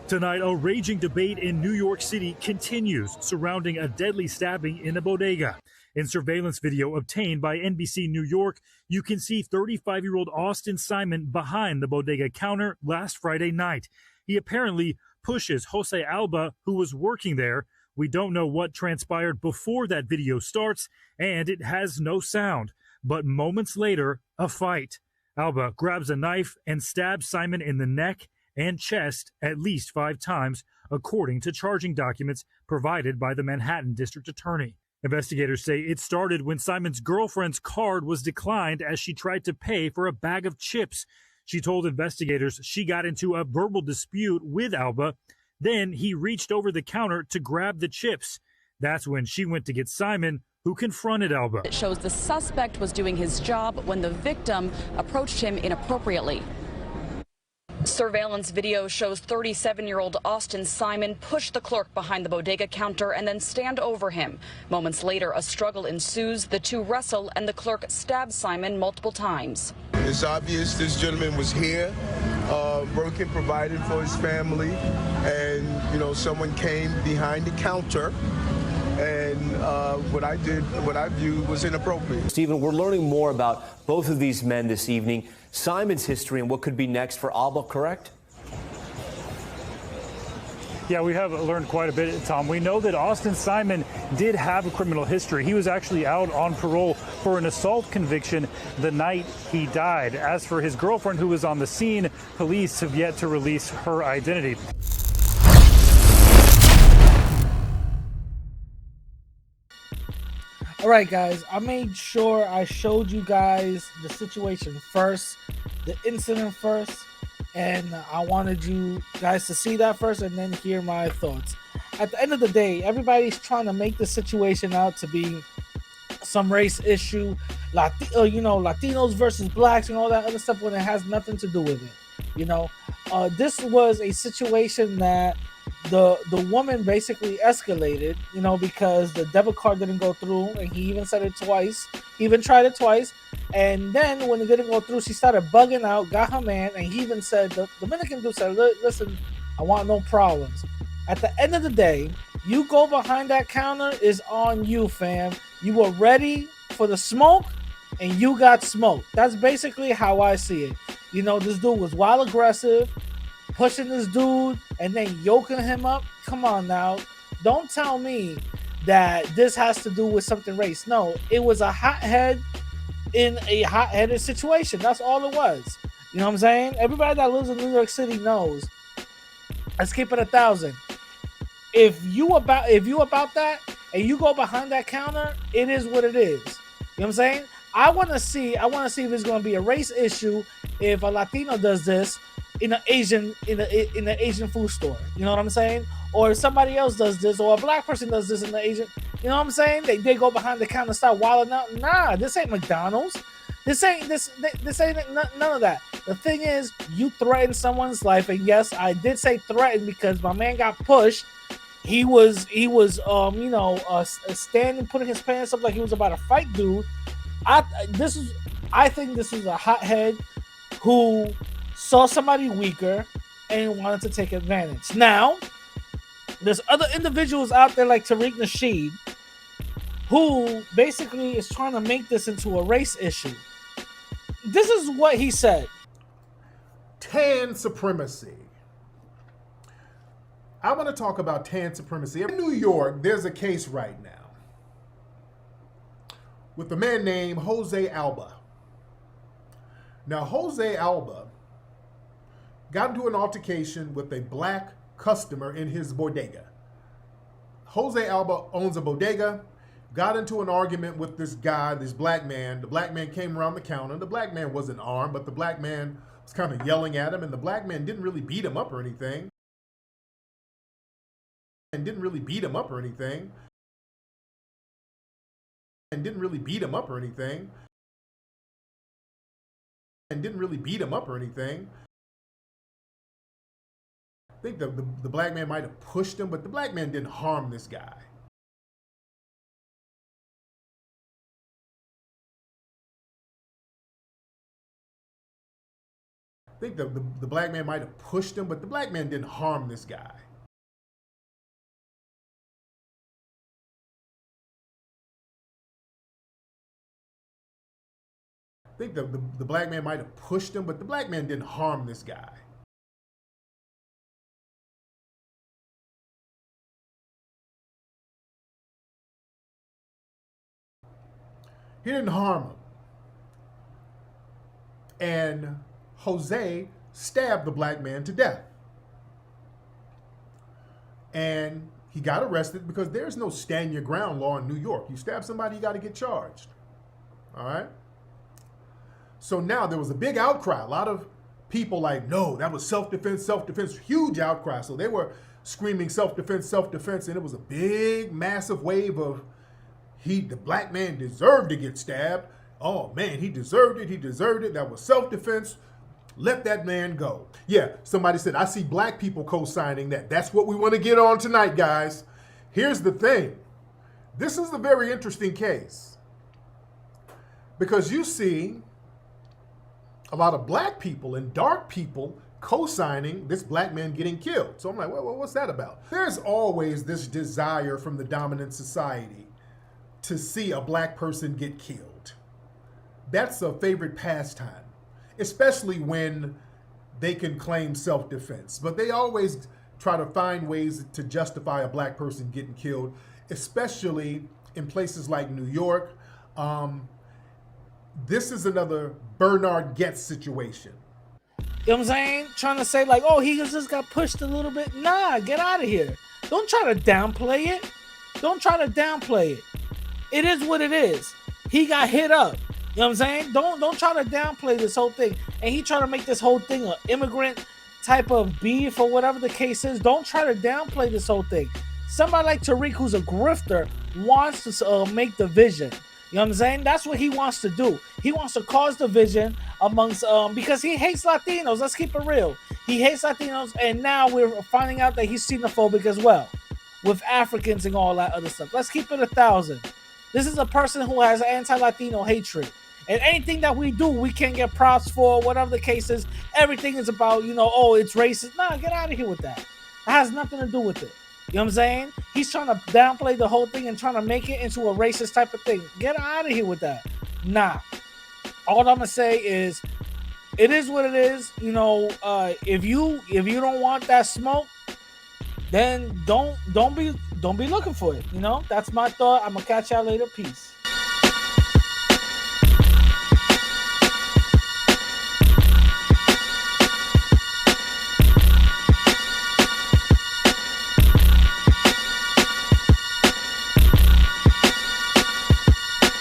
Tonight, a raging debate in New York City continues surrounding a deadly stabbing in a bodega. In surveillance video obtained by NBC New York, you can see 35-year-old Austin Simon behind the bodega counter last Friday night. He apparently pushes Jose Alba, who was working there. We don't know what transpired before that video starts, and it has no sound. But moments later, a fight. Alba grabs a knife and stabs Simon in the neck and chest at least 5 times, according to charging documents provided by the Manhattan District Attorney. Investigators say it started when Simon's girlfriend's card was declined as she tried to pay for a bag of chips. She told investigators she got into a verbal dispute with Alba. Then he reached over the counter to grab the chips. That's when she went to get Simon, who confronted Alba. It shows the suspect was doing his job when the victim approached him inappropriately. Surveillance video shows 37-year-old Austin Simon push the clerk behind the bodega counter and then stand over him. Moments later, a struggle ensues. The two wrestle and the clerk stabs Simon multiple times. It's obvious this gentleman was here, working, providing for his family, and, someone came behind the counter. And what I viewed was inappropriate. Stephen, we're learning more about both of these men this evening. Simon's history and what could be next for Alba, correct? Yeah, we have learned quite a bit, Tom. We know that Austin Simon did have a criminal history. He was actually out on parole for an assault conviction the night he died. As for his girlfriend who was on the scene, police have yet to release her identity. All right, guys, I made sure I showed you guys the situation first, the incident first, and I wanted you guys to see that first and then hear my thoughts. At the end of the day, everybody's trying to make the situation out to be some race issue, Latinos versus blacks and all that other stuff when it has nothing to do with it. This was a situation that the woman basically escalated, because the debit card didn't go through, and he even said it twice. He even tried it twice, and then when it didn't go through, she started bugging out, got her man, and he even said, the Dominican dude said, listen, I want no problems. At the end of the day, you go behind that counter is on you, fam. You were ready for the smoke, and you got smoked. That's basically how I see it. This dude was wild aggressive, pushing this dude and then yoking him up. Come on now. Don't tell me that this has to do with something race. No, it was a hothead in a hot-headed situation. That's all it was. You know what I'm saying? Everybody that lives in New York City knows. Let's keep it 1,000. If you about that and you go behind that counter, it is what it is. You know what I'm saying? I want to see if it's going to be a race issue if a Latino does this in an Asian food store. You know what I'm saying? Or if somebody else does this, or a black person does this in the Asian, you know what I'm saying? They go behind the counter and start wilding out. Nah, this ain't McDonald's. This ain't none of that. The thing is, you threaten someone's life, and yes, I did say threaten because my man got pushed. He was standing, putting his pants up like he was about to fight dude. I think this is a hothead who saw somebody weaker and wanted to take advantage. Now, there's other individuals out there like Tariq Nasheed who basically is trying to make this into a race issue. This is what he said. Tan supremacy. I want to talk about tan supremacy. In New York, there's a case right now with a man named Jose Alba. Now, Jose Alba got into an altercation with a black customer in his bodega. Jose Alba owns a bodega, got into an argument with this guy, this black man. The black man came around the counter. The black man wasn't armed, but the black man was kind of yelling at him, and the black man didn't really beat him up or anything. I think the black man might have pushed him, but the black man didn't harm this guy. think the black man might have pushed him, but the black man didn't harm this guy. I think the black man might have pushed him, but the black man didn't harm this guy. He didn't harm him. And Jose stabbed the black man to death. And he got arrested because there's no stand your ground law in New York. You stab somebody, you got to get charged. All right? So now there was a big outcry. A lot of people like, no, that was self-defense, self-defense, huge outcry. So they were screaming self-defense, self-defense, and it was a big, massive wave of the black man deserved to get stabbed. Oh man, he deserved it, he deserved it. That was self-defense. Let that man go. Yeah, somebody said, I see black people co-signing that. That's what we want to get on tonight, guys. Here's the thing. This is a very interesting case because you see a lot of black people and dark people co-signing this black man getting killed. So I'm like, well, what's that about? There's always this desire from the dominant society to see a black person get killed. That's a favorite pastime, especially when they can claim self-defense. But they always try to find ways to justify a black person getting killed, especially in places like New York. This is another Bernard Goetz situation. You know what I'm saying? Trying to say like, oh, he just got pushed a little bit. Nah, get out of here. Don't try to downplay it. Don't try to downplay it. It is what it is. He got hit up. You know what I'm saying? Don't try to downplay this whole thing. And he trying to make this whole thing an immigrant type of beef or whatever the case is. Don't try to downplay this whole thing. Somebody like Tariq, who's a grifter, wants to make division. You know what I'm saying? That's what he wants to do. He wants to cause division amongst, because he hates Latinos. Let's keep it real. He hates Latinos, and now we're finding out that he's xenophobic as well with Africans and all that other stuff. Let's keep it 1,000. This is a person who has anti-Latino hatred. And anything that we do, we can get props for, whatever the case is. Everything is about, oh, it's racist. Nah, get out of here with that. It has nothing to do with it. You know what I'm saying? He's trying to downplay the whole thing and trying to make it into a racist type of thing. Get out of here with that. Nah. All I'm gonna say is, it is what it is. If you don't want that smoke, then don't be looking for it. That's my thought. I'm gonna catch y'all later. Peace.